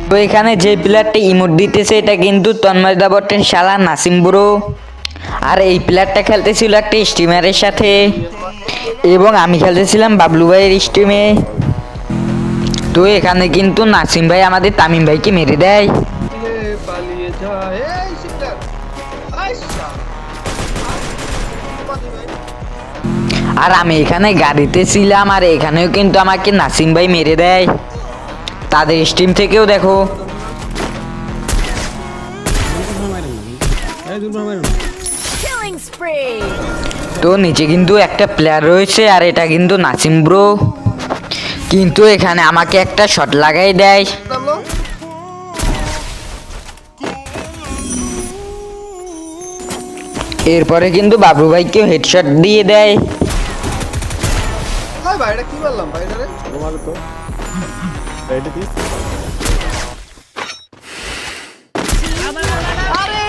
তো এখানে যে প্লেয়ারটা ইমোট দিতেছে এটা কিন্তু তন্ময় দাবটের শালা নাসিম ব্রো। আর এই প্লেয়ারটা খেলতেছিল একটা স্টিমারের সাথে, এবং আমি খেলতেছিলাম বাবলু ভাইয়ের স্টিমে। তো এখানে কিন্তু নাসিম ভাই আমাদের তামিম ভাইকে মেরে দেয়। পালিয়ে যায় এই সিস্টার আইসা আর আমি এখানে গাড়িতে ছিলাম, আর এখানেও কিন্তু আমাকে নাসিম ভাই মেরে দেয়। তাদের স্টিম থেকেও দেখো। Killing spree. তো নিচে কিন্তু একটা প্লেয়ার রয়েছে, আর এটা কিন্তু নাসিম ব্রো। কিন্তু এখানে আমাকে একটা শট লাগাই দেয়। নামলো এরপরে কিন্তু বাবলু ভাইকে হেডশট দিয়ে দেয়। হাই ভাই এটা কি বললাম ভাই এটা রে তোমার তো রেডি দিস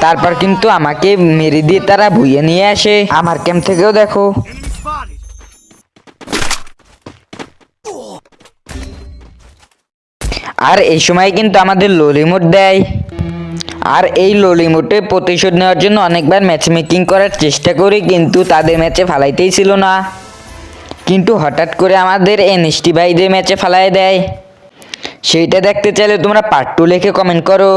তারপর কিন্তু আমাকে মেরে দিয়ে তারা ভুইয়ে নিয়ে আসে। আমার ক্যাম্প থেকেও দেখো। আর এই সময় কিন্তু আমাদের লো রিমোট দেয়। আর এই লো রিমোটে প্রতিশোধ নেওয়ার জন্য অনেকবার ম্যাচ মেকিং করার চেষ্টা করি, কিন্তু তাদের ম্যাচে ফালাইতেই ছিল না। কিন্তু হঠাৎ করে আমাদের এনএসটি ভাইদের ম্যাচে ফালাই দেয়। সেইটা দেখতে চাইলে তোমরা পার্ট 2 লিখে কমেন্ট করো।